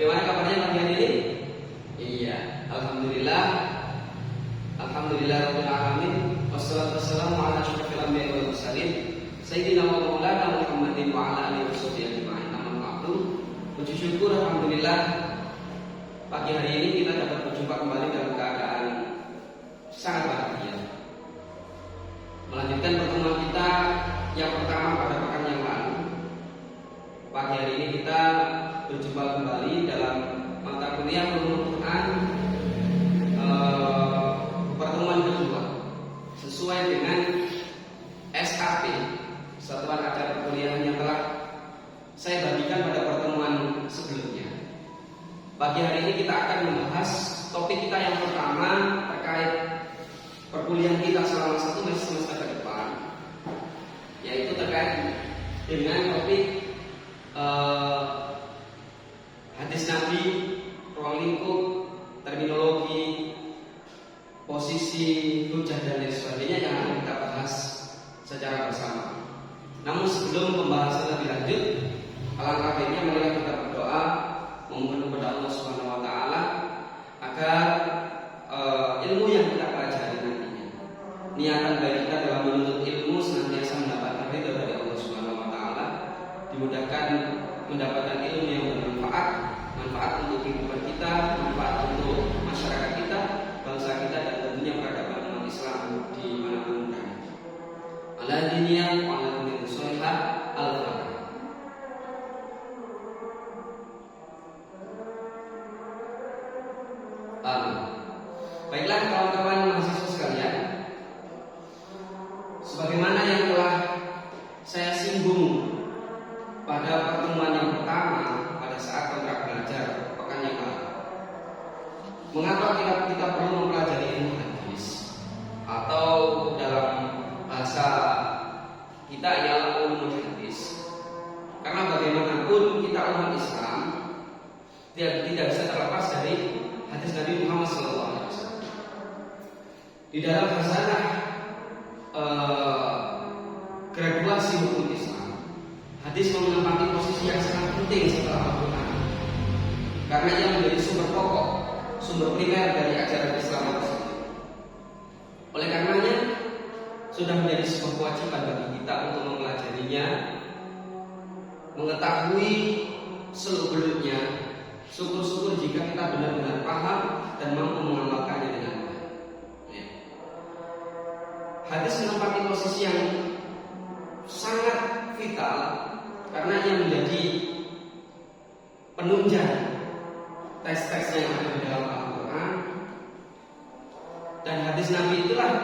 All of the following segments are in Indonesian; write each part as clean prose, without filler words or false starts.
Bagaimana kabarnya pagi hari ini? Iya, alhamdulillah. Alhamdulillah rabbil alamin. Wassalatu wassalamu ala asyrofil anbiya'i wal mursalin sayyidina wa maulana Muhammadin wa ala alihi washabbihi ajma'in. Amma ba'du. Puji syukur alhamdulillah pagi hari ini kita dapat berjumpa kembali dalam keadaan sangat bahagia. Melanjutkan pertemuan kita yang pertama pada pekan yang lalu. Pagi hari ini kita berjumpa kembali dalam mata kuliah Ulumul Quran pertemuan kedua sesuai dengan SAP, satuan acara perkuliahan yang telah saya bagikan pada pertemuan sebelumnya. Pagi hari ini kita akan membahas topik kita yang pertama terkait perkuliahan kita selama satu semester ke depan, yaitu terkait dengan topik hadis Nabi, ruang lingkup, terminologi, posisi, hujah dan lain sebagainya yang akan kita bahas secara bersama. Namun sebelum pembahasan lebih lanjut, alangkah baiknya marilah kita berdoa memohon kepada Allah Subhanahu wa taala agar ilmu yang kita pelajari nantinya, niatan baik kita dalam menuntut ilmu senantiasa mendapatkan ridho dari Allah Subhanahu wa taala, dimudahkan mendapatkan ilmu yang bermanfaat, manfaat untuk kehidupan kita, manfaat untuk masyarakat kita, bangsa kita, dan tentunya peradaban umat Islam di manapun berada. Ala diniyah wa ala kulli sholihah al-fatihah. Baiklah kawan-kawan mahasiswa sekalian, sebagaimana yang telah saya singgung pada pertemuan yang pertama pada saat kontrak belajar pekan yang lalu, mengapa kita perlu mempelajari ilmu hadis atau dalam bahasa kita ialah ulumul hadis? Karena bagaimanapun kita umat Islam tidak bisa terlepas dari hadis Nabi Muhammad SAW. Di dalam hasanah graduasi hukum Islam, hadis menempati posisi yang sangat penting setelah Al-Quran, karena ia menjadi sumber pokok, sumber primer dari ajaran Islam tersebut. Oleh karenanya, sudah menjadi sebuah kewajiban bagi kita untuk mempelajarinya, mengetahui seluk-beluknya. Syukur-syukur jika kita benar-benar paham dan mampu mengamalkannya dengan baik. Hadis menempati posisi yang sangat vital karena ia menjadi penunjang teks-teks yang ada di dalam Al-Quran, dan hadis Nabi itulah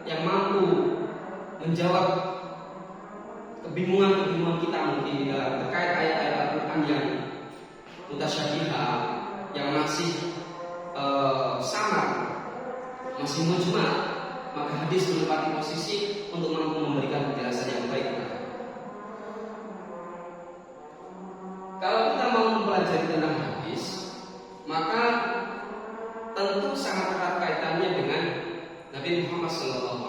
yang mampu menjawab kebingungan kita mungkin di dalam terkait ayat-ayat Al-Quran yang mutasyabihah, yang masih samar, masih mujmal. Maka hadis menempati posisi untuk mampu memberikan penjelasan yang baik. Kalau kita mau mempelajari tentang hadis, maka tentu sangat erat kaitannya dengan Nabi Muhammad SAW.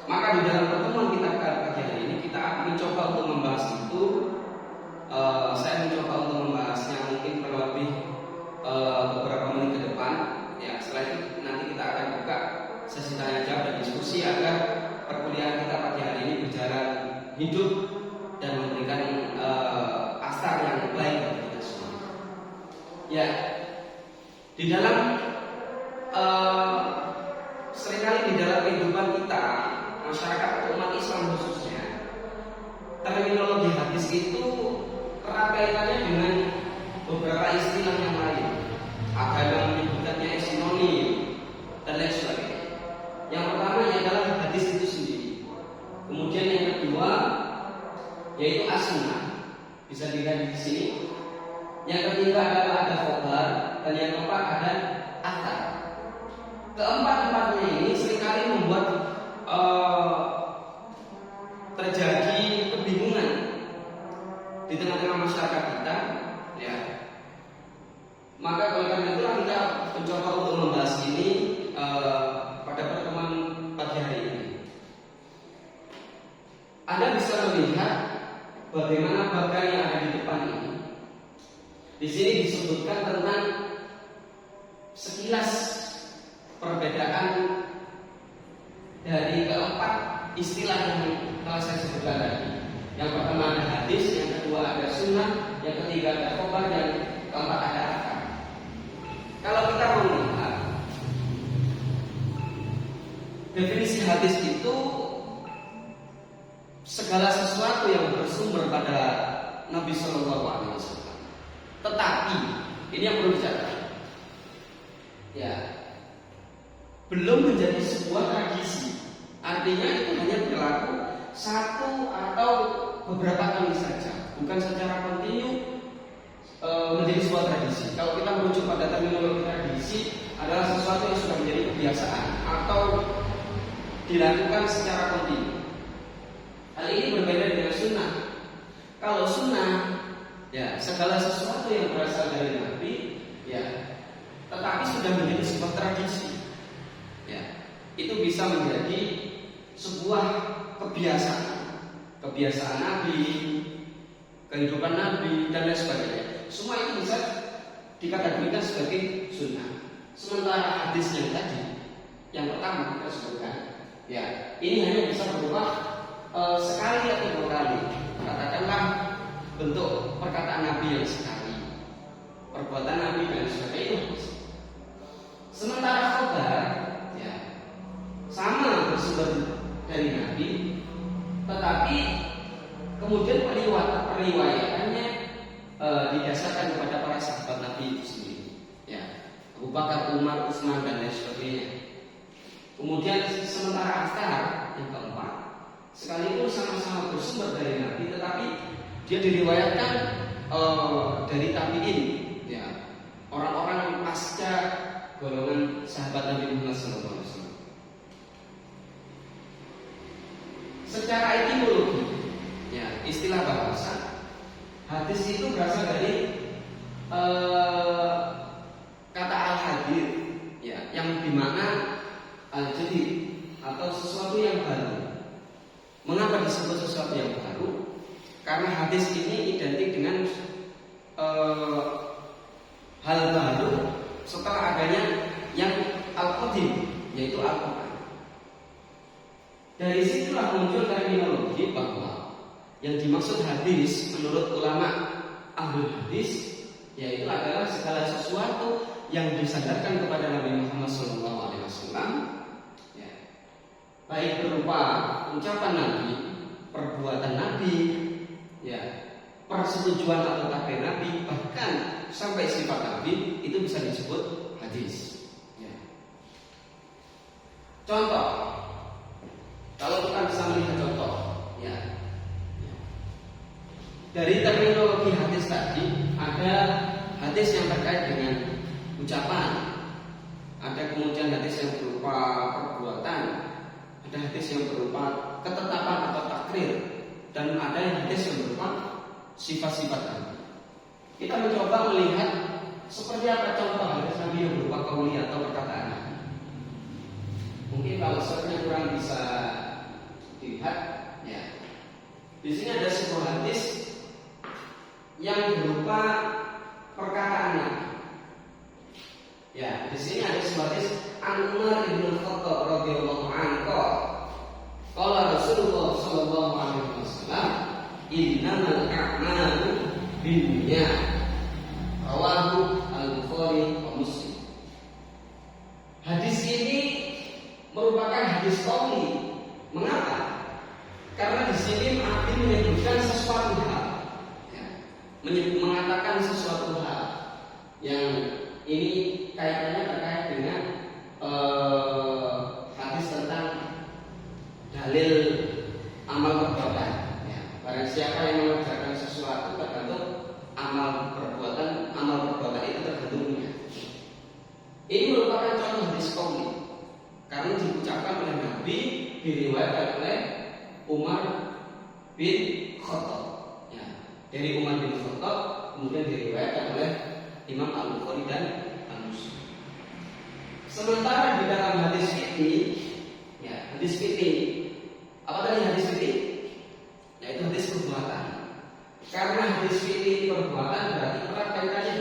Maka di dalam pertemuan kita pagi hari ini kita akan mencoba untuk membahas itu. Saya mencoba untuk membahasnya mungkin kurang lebih beberapa menit ke depan. Ya, setelah itu nanti kita akan buka sesi tanya jawab dan diskusi agar perkuliahan kita pagi hari ini berjalan hidup dan memberikan asar yang baik bagi kita semua. Ya, di dalam seringkali di dalam kehidupan kita, masyarakat atau umat Islam khususnya, terminologi hadis itu erat kaitannya dengan beberapa istilah yang lain. Ada yang menyebutkannya sinonim dan lain sebagainya. Yang pertama adalah hadis itu sendiri. Kemudian yang kedua yaitu as-sunnah, bisa dilihat di sini. Yang ketiga adalah ada khobar, dan yang keempat ada athar. Keempat-empatnya ini seringkali membuat terjadi kebingungan di tengah-tengah masyarakat kita, ya. Maka oleh karena itulah kita mencoba untuk membahas ini pada pertemuan pagi hari ini. Anda bisa melihat bagaimana bagan yang ada di depan ini. Di sini disebutkan tentang sekilas perbedaan dari keempat istilah yang telah saya sebutkan tadi. Yang pertama ada hadis, yang kedua ada sunnah, yang ketiga ada khobar, yang keempat ada akar. Kalau kita melihat definisi hadis itu segala sesuatu yang bersumber pada Nabi Shallallahu Alaihi Wasallam. Tetapi ini yang perlu dicatat, ya, belum menjadi sebuah tradisi. Artinya itu hanya berlaku satu atau beberapa kali saja, bukan secara kontinu menjadi sebuah tradisi. Kalau kita merujuk pada terminologi tradisi, adalah sesuatu yang sudah menjadi kebiasaan atau dilakukan secara kontinu. Hal ini berbeda dengan sunnah. Kalau sunnah, ya, segala sesuatu yang berasal dari Nabi, ya, tetapi sudah menjadi sebuah tradisi, ya, itu bisa menjadi sebuah kebiasaan Nabi, kehidupan Nabi, dan lain sebagainya. Semua itu bisa dikategorikan sebagai sunnah. Sementara hadis yang tadi, yang pertama kita sebutkan, ya, ini hanya bisa berupa sekali atau dua kali. Katakanlah bentuk perkataan Nabi yang sekali, perbuatan Nabi dan sebagainya. Sementara khobar, ya, sama bersumber dari Nabi, tetapi kemudian periwayatannya didasarkan kepada para sahabat Nabi itu sendiri, ya, Abu Bakar, Umar, Utsman dan lain sebagainya. Kemudian sementara akar yang keempat, sekalipun sama-sama bersumber dari Nabi, tetapi dia diriwayatkan dari tabi'in, ya, orang-orang pasca golongan sahabat Nabi Muhammad SAW. Secara etimologi, ya, istilah bahasa, hadis itu berasal dari kata al-hadir, ya, yang dimana al-jadid atau sesuatu yang baru. Mengapa disebut sesuatu yang baru? Karena hadis ini identik dengan hal baru setelah adanya yang al-qadim, yaitu Al-Quran. Dari situlah muncul terminologi bahwa yang dimaksud hadis menurut ulama ahli hadis, yaitu adalah segala sesuatu yang disandarkan kepada Nabi Muhammad SAW, ya, baik berupa ucapan Nabi, perbuatan Nabi, ya, persetujuan atau takdir Nabi, bahkan sampai sifat Nabi, itu bisa disebut hadis, ya. Contoh, kalau kita bisa melihat contoh, ya, dari terminologi hadis tadi, ada hadis yang terkait dengan ucapan, ada kemudian hadis yang berupa perbuatan, ada hadis yang berupa ketetapan atau takrir, dan ada yang hadis yang berupa sifat-sifat Nabi. Kita mencoba melihat seperti apa contoh hadis Nabi yang berupa qauli atau perkataan Nabi. Mungkin kalau sebenarnya kurang bisa dilihat, ya, di sini ada sebuah hadis yang berupa perkataan Nabi. Ya, di sini ada sebuah hadis An Umar bin Khattab radhiyallahu anhu. Qala Rasulullah sallallahu alaihi wasallam, "Innamal a'malu binniyat." Rawahu Al-Bukhari wa Muslim. Hadis ini merupakan hadis qauli. Mengapa? Karena di sini Nabi menyebutkan sesuatu hal, ya, mengatakan sesuatu hal yang ini kaitannya terkait dengan hadis tentang dalil amal perbuatan, ya. Barang siapa yang mengerjakan sesuatu tergantung amal perbuatan itu tergantungnya. Ini merupakan contoh hadis qauli karena diucapkan oleh Nabi, diriwayatkan oleh Umar bin Khattab, ya, dari Umar bin Khattab, kemudian diriwayatkan oleh Imam Al-Bukhari dan Al-Muslim. Sementara di dalam hadis ini, ya, hadis fikih, apa tadi hadis fikih? Yaitu hadis perbuatan. Karena hadis fikih perbuatan berarti erat kaitannya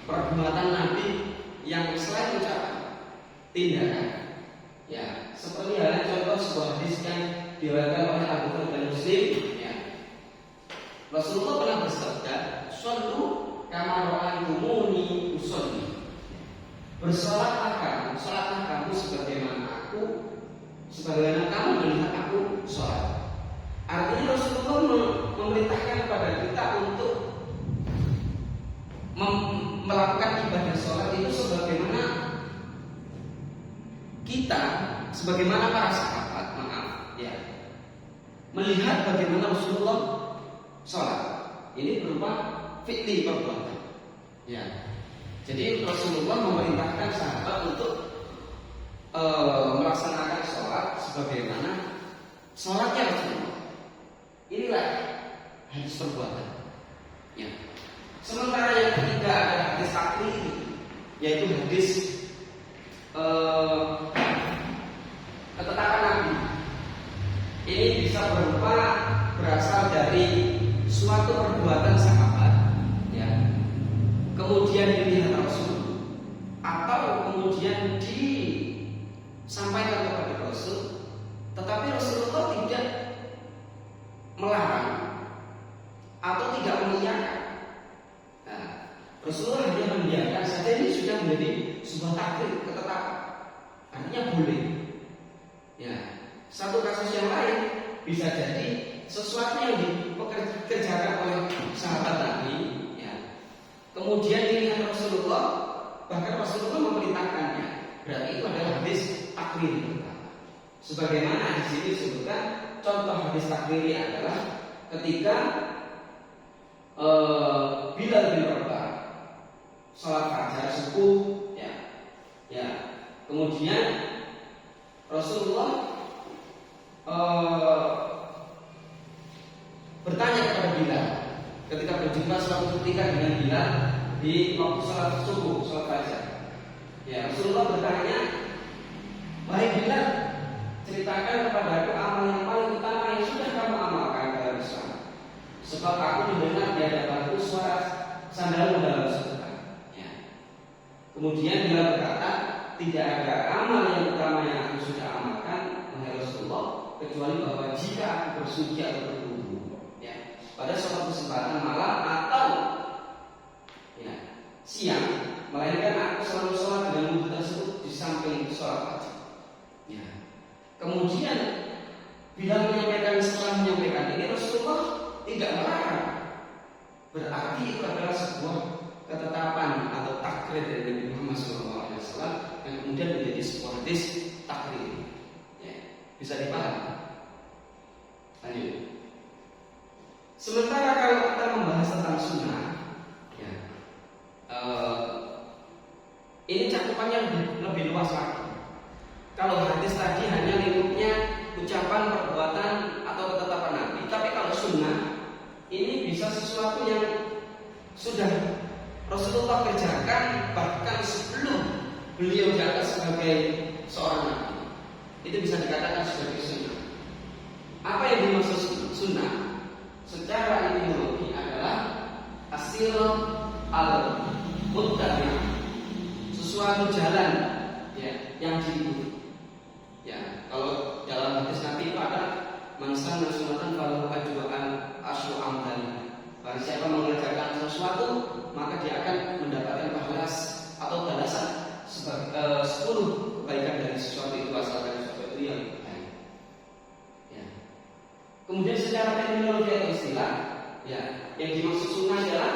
perbuatan Nabi yang selain ucapan, tindakan. Ya, seperti halnya contoh sebuah hadis yang diriwayatkan oleh Abu Hurairah dan Muslim. Ya, Rasulullah pernah bersabda, "Shallu kama ra'aitumuni usolli." Salatlah kamu sebagaimana kamu melihat aku sholat. Artinya Rasulullah memerintahkan kepada kita untuk melakukan ibadah sholat itu sebagaimana para sahabat, melihat bagaimana Rasulullah sholat. Ini berupa fi'li perbuatan. Ya. Jadi Rasulullah memerintahkan sahabat untuk melaksanakan sholat sebagaimana sholatnya Rasulullah. Inilah hadis perbuatan. Ya. Sementara yang ketiga adalah hadis takriri, yaitu hadis ketetapan Nabi. Ini bisa berasal dari suatu perbuatan sahabat, ya, kemudian dilihat Rasul, atau kemudian disampaikan kepada Rasul, tetapi Rasulullah tidak melarang atau tidak mengiyakan. Nah, Rasulullah hanya mengiyakan saja. Ini sudah menjadi sebuah takdir, ketetapan. Artinya boleh. Ya, satu kasus yang lain bisa jadi sesuatu yang dikerjakan oleh sahabat Nabi, ya, kemudian dilihat Rasulullah, bahkan Rasulullah memerintahkannya. Berarti itu adalah hadis takriri. Sebagaimana di sini disebutkan, contoh hadis takriri adalah ketika Bilal bin Rabah sholat fajar subuh, ya, kemudian Rasulullah bertanya kepada Bilal ketika berjumpa suatu ketika dengan Bilal di waktu sholat subuh, sholat fajar. Ya, Rasulullah bertanya, "Wahai Bilal, ceritakan kepadaku amal yang paling utama yang sudah kamu amalkan dalam Islam. Sebab aku mendengar di hadapanku suara sandalmu dalam surga." Ya. Kemudian Bilal berkata, "Tidak ada amal yang utama yang aku sudah amalkan, wahai Rasulullah, kecuali bahwa jika aku bersuci atau berwudu, ya, pada suatu kesempatan malam atau, ya, siang, melainkan aku selalu sholat dengan wudu tersebut di samping sholat wajib." Ya. Kemudian Bilal setelah menyampaikan ini, Rasulullah tidak melarang. Berarti itu adalah sebuah ketetapan atau takrir dari Nabi Muhammad SAW yang kemudian menjadi sebuah hadis takrir. Ya, bisa dipahami. Lanjut. Sementara kalau kita membahas tentang sunnah, ya, ini cakupannya lebih luas lagi. Kalau hadis tadi hanya lingkupnya ucapan, perbuatan atau ketetapan Nabi, tapi kalau sunnah ini bisa sesuatu yang sudah Rasulullah kerjakan bahkan sebelum beliau diangkat sebagai seorang nabi. Itu bisa dikatakan sebagai sunnah. Apa yang dimaksud sunnah secara etimologi adalah as-sirah al-muttabi', sesuatu jalan, ya, yang diikuti. Ya, kalau dalam hadis Nabi itu ada mansan sunatan falahu ajran asyru amdali. Barang siapa mengerjakan sesuatu, maka dia akan mendapatkan pahala atau balasan sebagai 10 kebaikan dari sesuatu itu, asalkan sesuatu itu yang baik. Ya. Kemudian secara terminologi atau istilah, ya, yang dimaksud sunnah adalah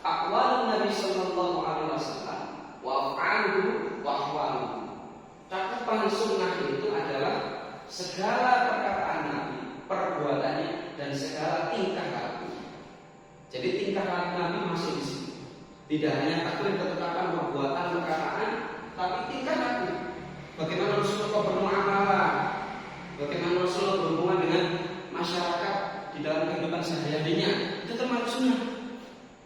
aqwalun Nabi sallallahu alaihi wasallam wa af'aluhu wa ahwaluhu. Cakupan sunnah itu adalah segala perkataan Nabi, perbuatannya, dan segala tingkah laku. Jadi tingkah laku Nabi masuk di sini. Tidak hanya takdir ketetapan perbuatan, perkataan, tapi tingkah laku. Bagaimana Rasulullah bermuamalah, bagaimana Rasulullah berhubungan dengan masyarakat di dalam kehidupan sehari-harinya, itu termasuk sunnah.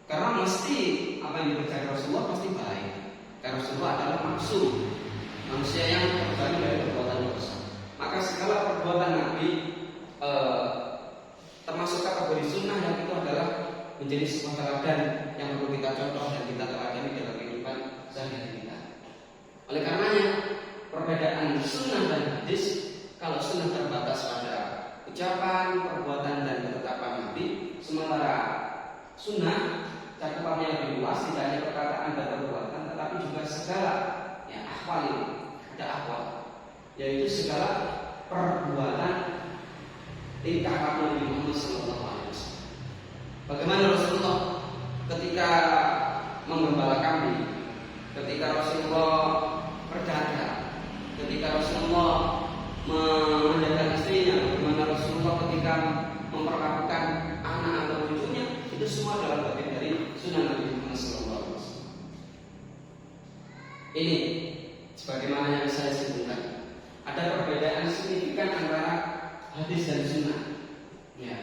Karena mesti apa yang dikerjakan Rasulullah pasti baik. Karena Rasulullah adalah maksum, manusia yang terbalik dari perbuatan dosa. Maka segala perbuatan Nabi termasuk kategori sunnah yang itu adalah menjadi sebuah teladan yang perlu kita contoh dan kita teladani dalam Oleh karenanya perbedaan sunnah dan hadis, kalau sunnah terbatas pada ucapan, perbuatan dan ketetapan Nabi, sementara sunnah cakupannya lebih luas, tidak hanya perkataan dan perbuatan, tetapi juga segala ya akwal ini, ada akwal, yaitu segala perbuatan tingkah laku Nabi Muhammad SAW. Bagaimana Rasulullah ketika menggembala kambing, ketika Rasulullah berdagang, ketika Rasulullah menjaga istrinya, bagaimana Rasulullah ketika memperlakukan anak atau cucunya, itu semua adalah bagian dari sunnah Nabi Muhammad SAW. Ini sebagaimana yang saya sebutkan, ada perbedaan signifikan antara hadis dan sunnah. Ya.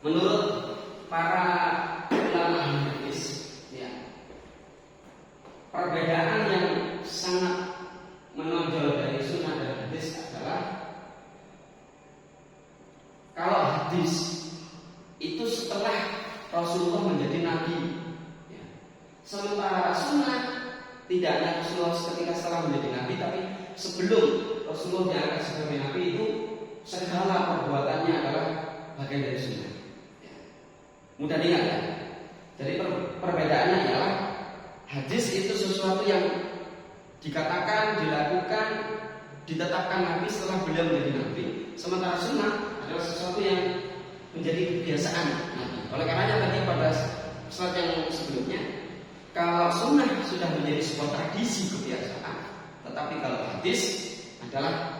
Menurut para ulama hadis, ya, perbedaan yang sangat menonjol dari sunnah dan hadis adalah kalau hadis itu setelah Rasulullah menjadi nabi, ya. Sementara sunnah tidak hanya Rasulullah ketika setelah menjadi nabi, tapi sebelum Rasulullah diangkat sebagai nabi itu segala perbuatannya adalah bagian dari sunnah. Ya. Mudah diingat ya. Jadi perbedaannya adalah hadis itu sesuatu yang dikatakan, dilakukan, ditetapkan Nabi setelah beliau menjadi Nabi. Sementara sunnah adalah sesuatu yang menjadi kebiasaan Nabi. Oleh karenanya tadi pada slide yang sebelumnya, kalau sunnah sudah menjadi sebuah tradisi kebiasaan, tetapi kalau hadis adalah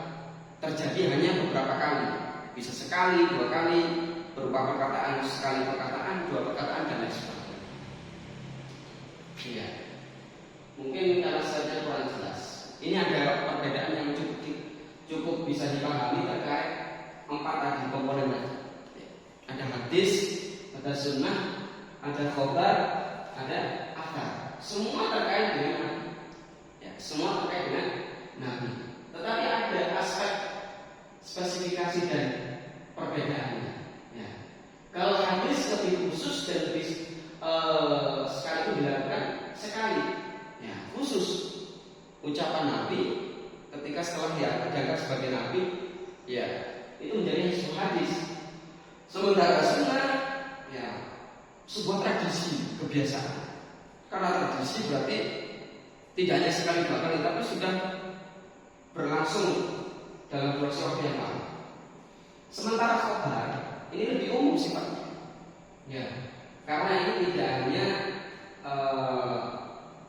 terjadi hanya beberapa kali, bisa sekali, dua kali, berupa perkataan, sekali perkataan, dua perkataan dan lain sebagainya. Iya. Mungkin karena saja kurang jelas. Ini ada perbedaan yang cukup bisa dipahami terkait empat tadi komponen tadi. Ada hadis, ada sunnah, ada khobar, ada athar. Semua terkait dengan Nabi. Ya, semua terkait dengan Nabi. Tetapi ada aspek spesifikasi dan perbedaannya. Ya. Kalau hadis lebih khusus dan lebih sekali itu dilakukan sekali. Ya, khusus ucapan Nabi ketika setelah diangkat sebagai Nabi, ya itu menjadi sebuah hadis. Sementara sunnah, ya sebuah tradisi kebiasaan. Karena tradisi berarti tidak hanya sekali dua kali, tapi sudah berlangsung dalam durasi waktu yang lama. Sementara khabar ini lebih umum sifatnya, ya karena ini tidak hanya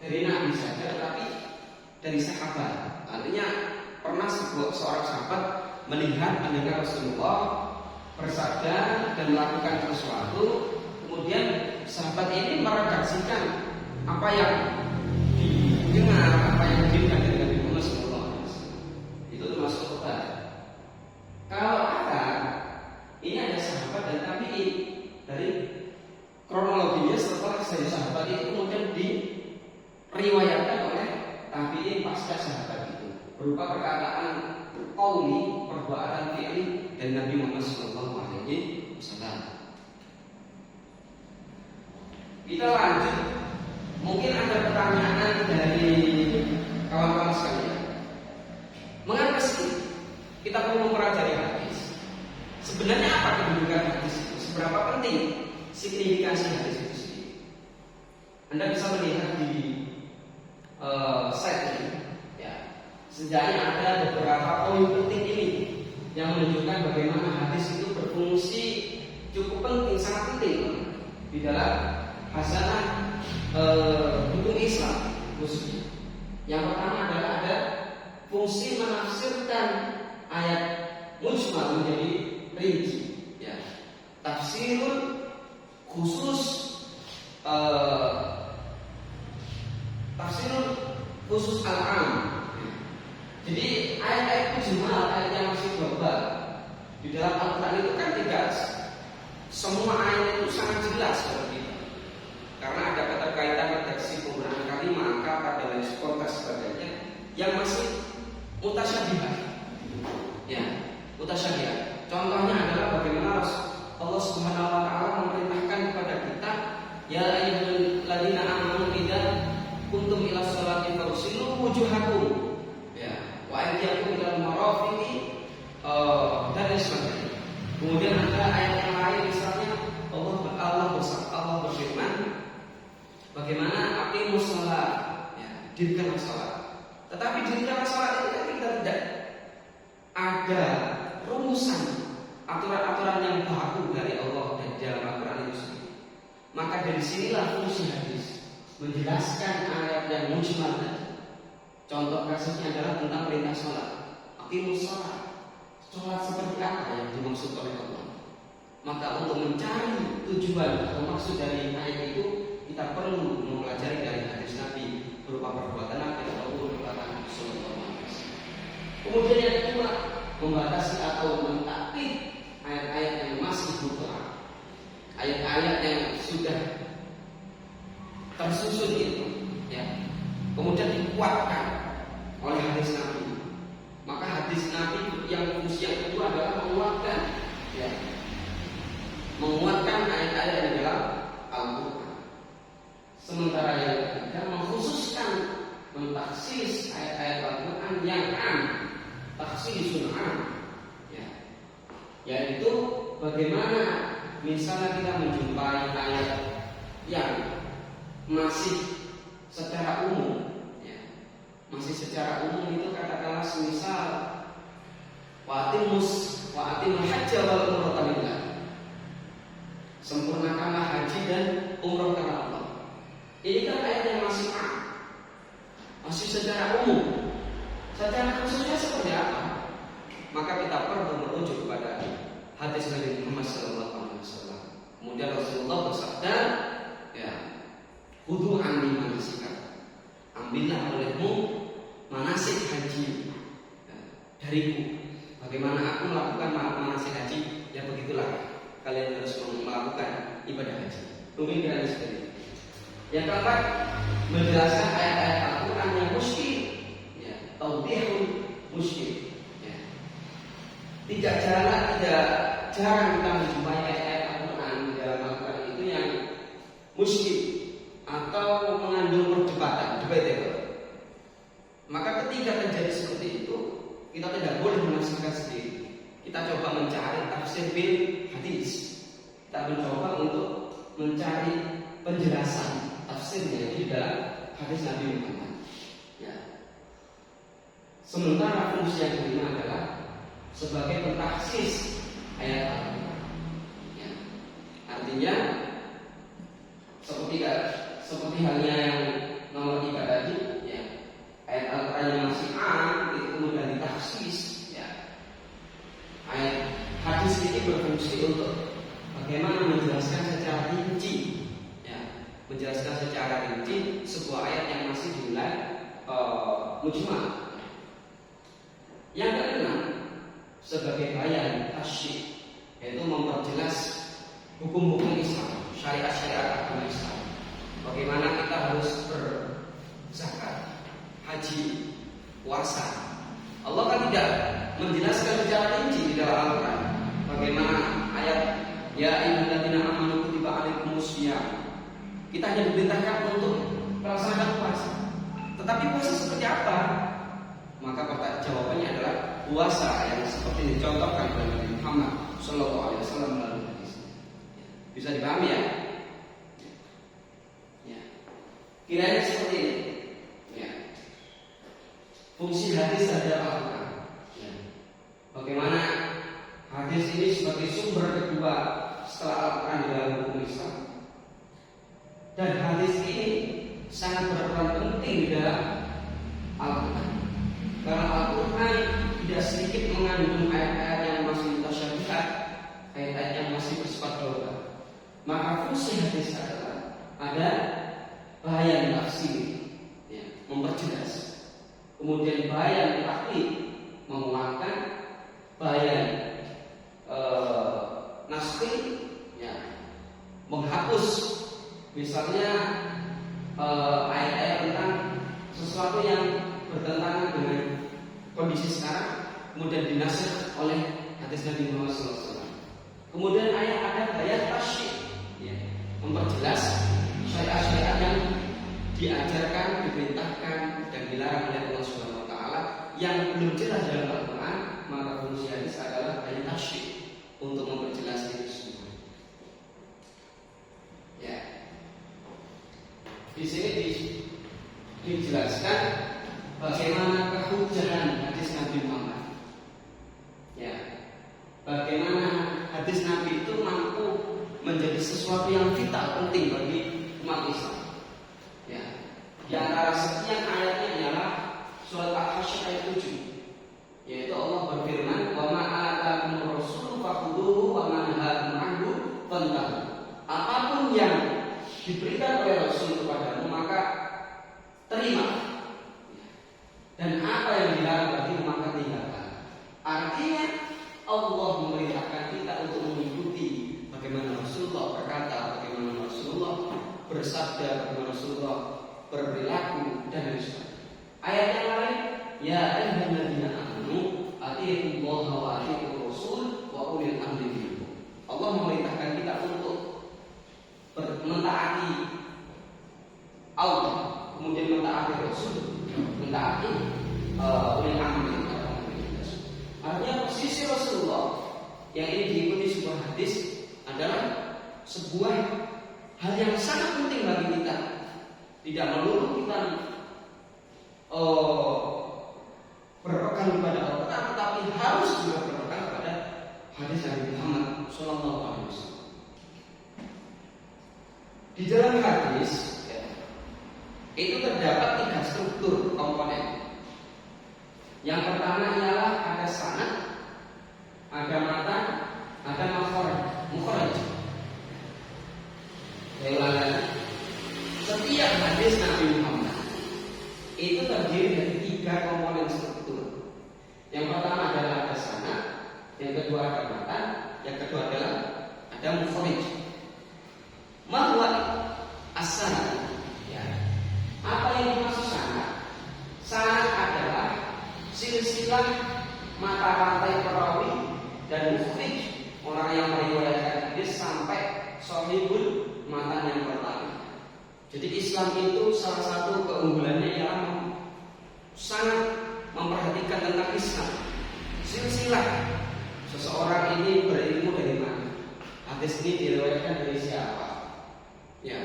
dari Nabi saja, tetapi dari sahabat. Artinya pernah seorang sahabat mendengar Rasulullah bersabda dan melakukan sesuatu, kemudian sahabat ini meredaksikan apa yang didengar, apa yang didengar dari Nabi Muhammad SAW. Itu termasuk khabar. Kalau ada, ini ada sahabat dan tabi'in. Dari kronologinya setelah dari sahabat itu kemudian diriwayatkan oleh tabi'in pasca sahabat itu berupa perkataan qauli, perbuatan fi'li dari Nabi Muhammad SAW. Kita lanjut. Mungkin ada pertanyaan dari kawan-kawan sekalian. Mengapa sih kita perlu mempelajari hadis? Sebenarnya apa kedudukan hadis itu? Seberapa penting signifikansi hadis itu sendiri? Anda bisa melihat di slide ini, ya. Setidaknya ada beberapa poin penting ini yang menunjukkan bagaimana hadis itu berfungsi cukup penting, sangat penting di dalam hasanah hukum Islam khususnya. Yang pertama adalah ada fungsi menafsirkan ayat mujmal menjadi rinci, ya. Tafsirul khusus, tafsirul khusus al-am. Jadi ayat-ayat mujmal, ayat yang masih global di dalam Al-Quran itu kan tidak semua ayat itu sangat jelas seperti itu. Karena ada keterkaitan redaksi penggunaan kalimat, kata dan lain konteks sebagainya yang masih mutasyabihah. Ya, mutasyabihah. Contohnya adalah bagaimana Allah Subhanahu wa taala memerintahkan kepada kita, ya ayyuhalladzina amanu idza kuntum ila sholati faghsilu wujuhakum Bagaimana aqimus shalah, ya, dirikanlah salat. Tetapi dirikanlah salat itu kan kita tidak ada rumusan aturan-aturan yang baku dari Allah dan dalam Al-Quran itu sendiri. Maka dari sinilah fungsi hadis menjelaskan ayat yang mujmal tadi. Contoh kasusnya adalah tentang perintah sholat. Aqimus shalah. Sholat seperti apa yang dimaksud oleh Allah? Maka untuk mencari tujuan atau maksud dari ayat itu, kita perlu mempelajari dari hadis Nabi berupa perbuatan Nabi ataupun perbuatan Sallallahu Alaihi Wasallam. Kemudian yang kedua, membatasi atau mentakwil ayat-ayat yang masih mutlak, ayat-ayat yang sudah tersusun itu, ya, kemudian dikuatkan oleh hadis Nabi. Maka hadis Nabi yang fungsi yang kedua adalah menguatkan, ya, menguatkan ayat-ayat yang dalam Al-Quran. Sementara yang ketiga mengkhususkan, mentaksis ayat-ayat Al-Quran yang taksisun ya, yaitu bagaimana misalnya kita menjumpai ayat yang masih secara umum, ya, masih secara umum itu katakanlah semisal wa'atimul hajja wal umrata lillah, sempurnakanlah haji dan umrah karena Allah. Ini kan ayat yang masih masih secara umum. Secara khususnya seperti apa? Maka kita perlu merujuk kepada hadis Nabi Muhammad SAW. Kemudian Rasulullah bersabda, ya, khudhu anni manasikakum, ambillah olehmu manasik haji, ya, dariku. Bagaimana aku melakukan manasik haji? Ya begitulah kalian harus melakukan ibadah haji. Mungkin kira seperti itu. Yang keempat, menjelaskan ayat-ayat Al-Quran yang muskil, ya, taudihul muskil, ya. Tidak jarang kita menjumpai ayat-ayat Al-Quran di dalam Al-Quran itu yang muskil atau mengandung perdebatan, debatable. Maka ketika terjadi seperti itu, kita tidak boleh menafsirkan sendiri. Kita coba mencari tafsir bil hadis. Kita mencoba untuk mencari penjelasan tafsirnya di dalam hadis Nabi Muhammad. Ya. Sementara fungsi yang kelima adalah sebagai pentaksis ayat Al-Quran. Ya. Artinya seperti halnya yang nomor 3 tadi, ya, ayat Al-Quran yang masih itu kemudian ditaksis. Ya. Ayat hadis ini berfungsi untuk bagaimana menjelaskan secara rinci, menjelaskan secara rinci sebuah ayat yang masih dinilai mujmal. Yang keenam, sebagai bayan tasyrik, yaitu memperjelas hukum-hukum Islam, syariat-syariat agama Islam. Bagaimana kita harus berzakat, haji, puasa. Allah kan tidak menjelaskan secara rinci di dalam Al-Quran. Bagaimana ayat ya ayyuhalladzina amanu kutiba alaikumusiyam, kita hanya diperintahkan untuk melaksanakan puasa. Tetapi puasa seperti apa? Maka jawabannya adalah puasa yang seperti dicontohkan oleh Nabi Muhammad Sallallahu Alaihi Wasallam melalui hadis. Bisa dipahami ya? Ya. Kiranya seperti ini. Ya. Fungsi hadis adalah apa? Ya. Bagaimana hadis ini sebagai sumber kedua setelah Al-Quran dalam hukum Islam. Dan hadis ini sangat berperan penting di dalam Al-Quran. Karena Al-Quran tidak sedikit mengandung ayat-ayat yang masih mutasyabihat, ayat-ayat yang masih bersifat global. Maka fungsi hadis adalah ada bayan tafsir, ya, memperjelas. Kemudian bayan taklid, menguatkan. Bayan nasri, ya, menghapus. Misalnya ayat-ayat tentang sesuatu yang bertentangan dengan kondisi sekarang, kemudian dinasih oleh hadis Nabi Muhammad SAW. Kemudian ada ayat tasyrik, ya, memperjelas syariat-syariat yang diajarkan, diperintahkan dan dilarang oleh Allah Subhanahu Wa Taala yang belum jelas dalam Al-Quran. Maka fungsi hadis adalah ayat tasyrik untuk memperjelas itu semua. Ya. Di sini dijelaskan bagaimana kehujahan hadis Nabi Muhammad. Ya, bagaimana hadis Nabi itu mampu menjadi sesuatu yang vital penting bagi umat Islam. Ya, di antara sekian ayatnya ialah surat Al-Hasyr ayat 7, yaitu Allah berfirman, "Wa ma atakumur rasulu fakhudhuhu wa ma nahakum anhu fantahu." Apapun yang diberikan oleh Rasul kepadamu maka terima, dan apa yang dilarang bagimu maka tinggalkan. Artinya Allah memerintahkan kita untuk mengikuti bagaimana Rasulullah berkata, bagaimana Rasulullah bersabda, bagaimana Rasulullah berperilaku dan lain sebagainya. Ayat yang lain, ya ayyuhalladzina amanu atiiqullaha wa atiiqur rasul wa ulil amri minkum. Allah memerintahkan kita untuk mentaati Allah, kemudian mentaati Rasul, mentaati ulil amri. Artinya posisi Rasulullah yang ini diikuti sebuah hadis adalah sebuah hal yang sangat penting bagi kita. Tidak melulu kita berpegang kepada Allah, tetapi harus juga berpegang kepada hadis Nabi Muhammad SAW. Di dalam hadis itu terdapat 3 struktur komponen. Yang pertama ialah ada sanad, ada matan, ada mukharaj. Saya ulang lagi. Setiap hadis Nabi Muhammad itu terdiri dari 3 komponen struktur. Yang pertama adalah ada sanad, yang kedua ada matan, yang kedua adalah ada mukharaj. Mahwa as-sanad. Ya. Apa yang dimaksud sanad? Sanad adalah silsilah mata rantai perawi dan mukhrij, orang yang meriwayatkan hadis sampai sahihul matan yang pertama. Jadi Islam itu salah satu keunggulannya ialah sangat memperhatikan tentang Islam. Silsilah seseorang ini berilmu dari mana, hadis ini diriwayatkan dari siapa. Ya,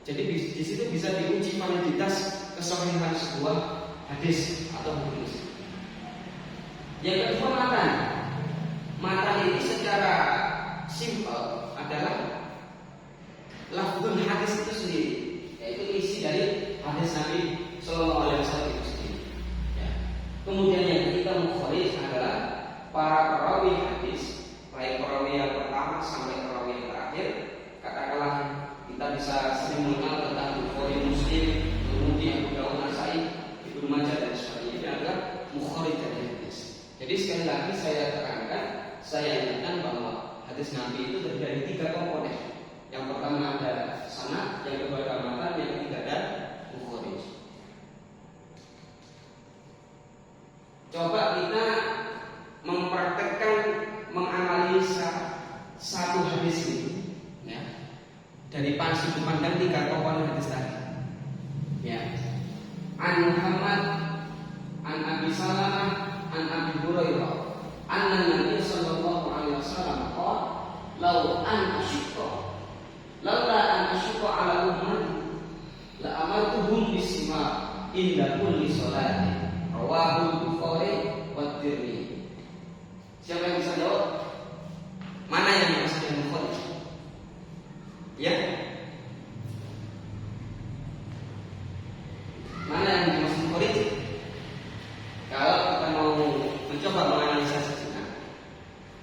jadi di situ bisa diuji validitas kesahihan sebuah hadis atau hadis. Yang kedua matan. Matan ini secara simpel adalah lafzul hadis itu sendiri, yaitu isi dari hadis Nabi Sallallahu Alaihi Wasallam itu sendiri. Ya. Kemudian yang ketiga mukharij adalah para perawi hadis, baik perawi yang pertama sampai perawi yang terakhir. Katakanlah kita bisa sering mengenal tentang Bukhari, Muslim, kemudian Abu Dawud, Nasai, Ibnu Majah dan sebagainya. Itu adalah mukharij dari hadis. Jadi sekali lagi saya tekankan, saya ingatkan bahwa hadis Nabi itu terdiri dari 3 komponen. Yang pertama ada sanad, yang kedua ada matan, yang ketiga ada mukharij. Coba kita mempraktekkan, menganalisa satu hadis ini, ya, dari sudut pandang 3 komponen hadis tadi. Ya, an Muhammad, an Abi Salamah, an Abi Hurairah, anna Nabi sallallahu alaihi wasallam qala, "Law an asyqa, laula an asyqa ala ummati, la amartuhum bisma inda kulli salati." Rawahu Bukhari wa Tirmidzi. Siapa yang bisa jawab? Mana yang dimaksud dengan Bukhari? Ya. Mana yang dimaksud Bukhari? Kalau kita mau mencoba menganalisa sejenak,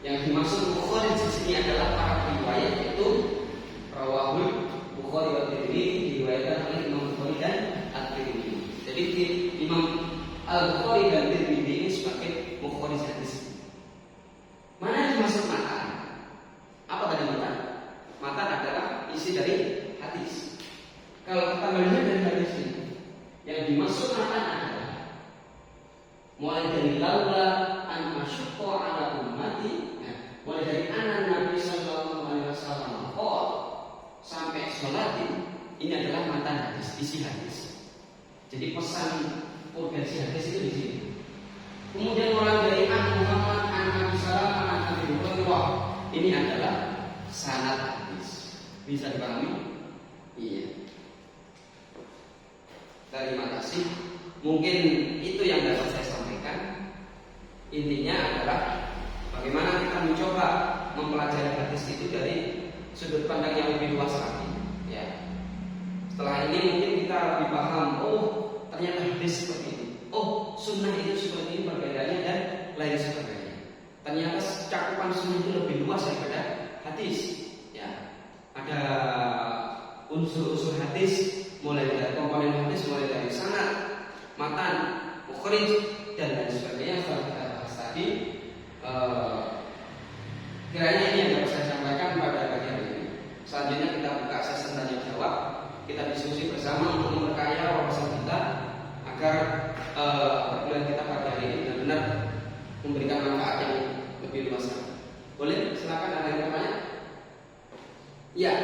yang dimaksud Bukhari di sini adalah para riwayat, yaitu rawahul Bukhari wa Tirmidzi, diriwayatkan oleh Imam Bukhari dan At-Tirmidzi. Jadi Imam Al-Bukhari dan Tirmidzi ini sebagai Bukhari hadis. Mana yang dimaksud matan? Apa tadi matan? Matan adalah isi dari hadis. Kalau kita melihat dari hadis ini, yang dimaksud matan adalah mulai dari laula an asyqa ala ummati, mulai dari anak Nabi sallallahu alaihi wasallam sampai sholatin, ini adalah matan hadis, isi hadis. Jadi pesan urgensi hadis itu di sini. Kemudian mulai dari an Muhammad, an Abi Salamah, an Abi Hurairah, ini adalah sanad hadis. Bisa dipahami? Iya. Terima kasih. Mungkin itu yang dapat saya sampaikan. Intinya adalah bagaimana kita mencoba mempelajari hadis itu dari sudut pandang yang lebih luas lagi. Ya. Setelah ini mungkin kita lebih paham. Oh, ternyata hadis seperti ini. Oh, sunnah itu seperti ini perbedaannya dan lain sebagainya. Ternyata cakupan sunnah itu lebih luas daripada hadis. Ya, ada unsur-unsur hadis, mulai dari komponen hadis, mulai dari sanad, matan, mukhrij dan lain sebagainya. Kalau kita bahas tadi, kiranya ini yang dapat saya sampaikan pada pagi hari ini. Selanjutnya kita buka sesi tanya jawab. Kita diskusi bersama untuk memperkaya wawasan kita agar perkuliahan kita pada hari ini benar-benar memberikan manfaat yang lebih luas. Boleh? Silakan, ada yang bertanya? Ya.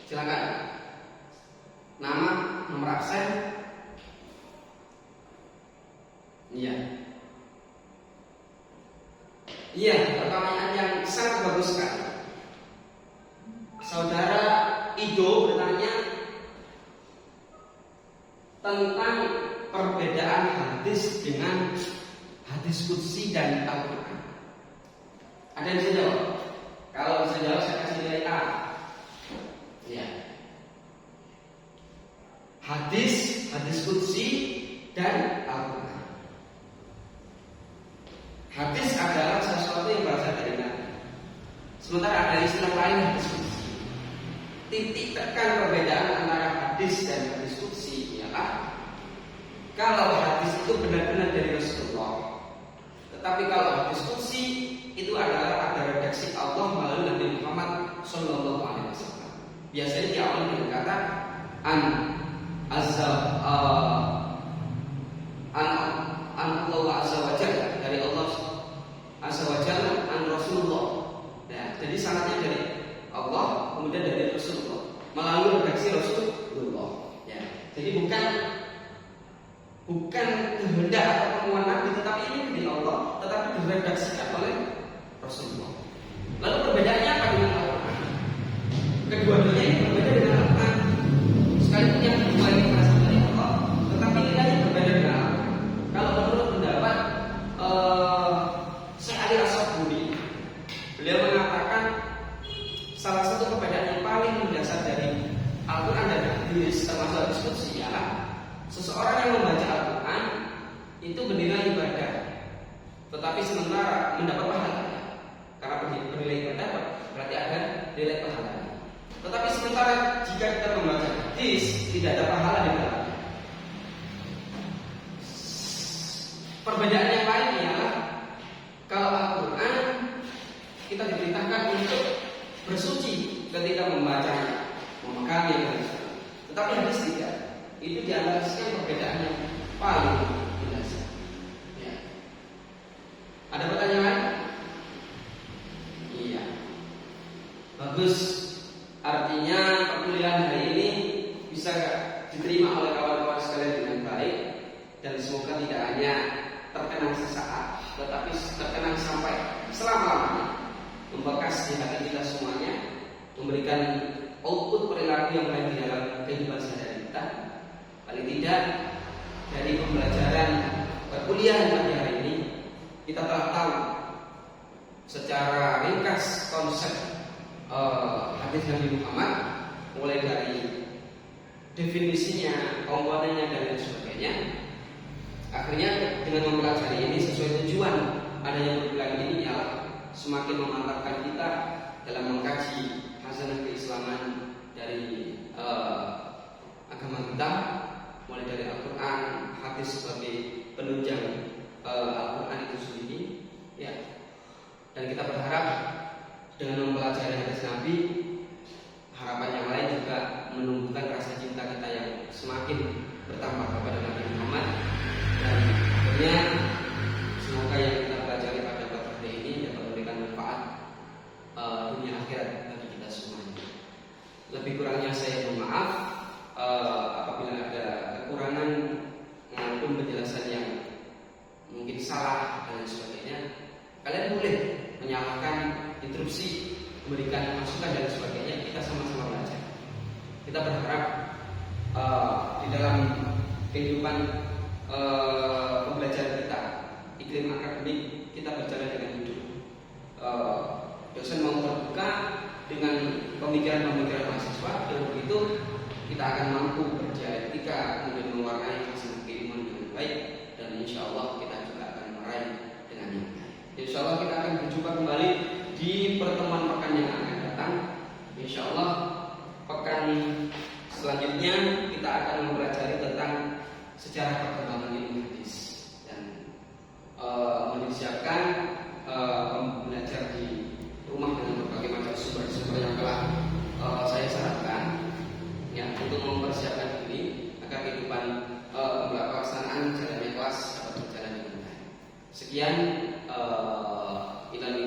Silakan. Nama, nomor absen. Iya. Iya, pertanyaan yang sangat bagus sekali. Saudara Ido bertanya tentang perbedaan hadis dengan hadis qudsi dan Al-Quran. Ada yang bisa jawab? Kalau bisa jawab saya kasih nilai A. Ya. Hadis qudsi dan Al-Quran. Hadis adalah sesuatu yang berasal dari Nabi. Sementara ada istilah lain hadis qudsi. Titik tekan perbedaan antara hadis dan hadis qudsi ialah kalau hadis itu benar-benar dari Rasulullah, tetapi kalau hadis qudsi itu adalah ada redaksi Allah melalui Nabi Muhammad Sallallahu Alaihi Wasallam. Biasanya diawali dengan kata Allah azza wa jalla, dari Allah azza wa jalla, an Rasulullah. Nah, jadi sanadnya dari Allah, kemudian dari Rasulullah melalui redaksi Rasulullah. Ya, jadi bukan kehendak atau kemauan Nabi, tetapi ini dari Allah, tetapi diredaksikan oleh Rasulullah. Lalu perbedaannya apa dengan Al-Quran? Kedua-duanya ini berbeda dengan Al-Quran. Sekalipun yang kedua ini berasal dari Allah, tetapi nilainya berbeda dengan Al-Quran. Kalau menurut pendapat Syekh Ali As-Sabuni, beliau mengatakan salah satu perbedaan yang paling mendasar dari Al-Quran dan hadis termasuk hadis qudsi ialah seseorang yang membaca Al-Quran itu bernilai ibadah, tetapi sementara mendapat pahala. Karena bernilai ibadah berarti ada nilai pahala. Tetapi sementara jika kita membaca hadis tidak ada pahala di dalamnya. Perbedaan yang lain ialah kalau Al-Quran kita diperintahkan untuk bersuci ketika membacanya, memegangnya dan sebagainya. Tetapi hadis tidak. Itu dianalisiskan perbedaan yang paling mendasar. Ya. Ada pertanyaan? Iya. Bagus. Artinya perkuliahan hari ini bisa diterima oleh kawan-kawan sekalian dengan baik dan semoga tidak hanya terkenang sesaat, tetapi terkenang sampai selama-lamanya, membekas di hati kita semuanya, memberikan output perilaku yang baik di dalam kehidupan sehari-hari kita. Paling tidak dari pembelajaran perkuliahan pada hari ini kita telah tahu secara ringkas konsep hadis Nabi Muhammad, mulai dari definisinya, komponennya dan lain sebagainya. Akhirnya dengan mempelajari ini sesuai tujuan adanya perkuliahan ini ialah semakin memantapkan kita dalam mengkaji hasanah keislaman dari agama kita, mulai dari Al-Quran, hadis sebagai penunjang Al-Quran itu sendiri, ya. Dan kita berharap dengan mempelajari hadis Nabi, harapan yang lain juga menumbuhkan rasa cinta kita yang semakin bertambah kepada Nabi Muhammad. Dan akhirnya semoga yang kita pelajari pada hari ini dapat memberikan manfaat dunia akhirat bagi kita semuanya. Lebih kurangnya saya mohon maaf apabila ada kekurangan maupun penjelasan yang mungkin salah dan sebagainya. Kalian boleh menyalahkan, interupsi, memberikan masukan dan sebagainya. Kita sama-sama belajar. Kita berharap di dalam kehidupan pembelajaran kita, iklim akademik kita berjalan dengan hidup. Dosen mau terbuka dengan pemikiran-pemikiran mahasiswa, dan begitu kita akan mampu berdialektika, kemudian mewarnai hasil keilmuan dengan baik, dan insya Allah kita juga akan meraih dengan yang baik. Insya Allah kita akan berjumpa kembali di pertemuan pekan yang akan datang. Insya Allah pekan selanjutnya kita akan mempelajari tentang sejarah perkembangan ilmu hadis, dan menyiapkan belajar di rumah dengan berbagai macam sumber-sumber yang telah saya sarankan, ya, untuk mempersiapkan diri agar kehidupan pelaksanaan jalannya kelas dapat berjalan dengan baik. Sekian, kita di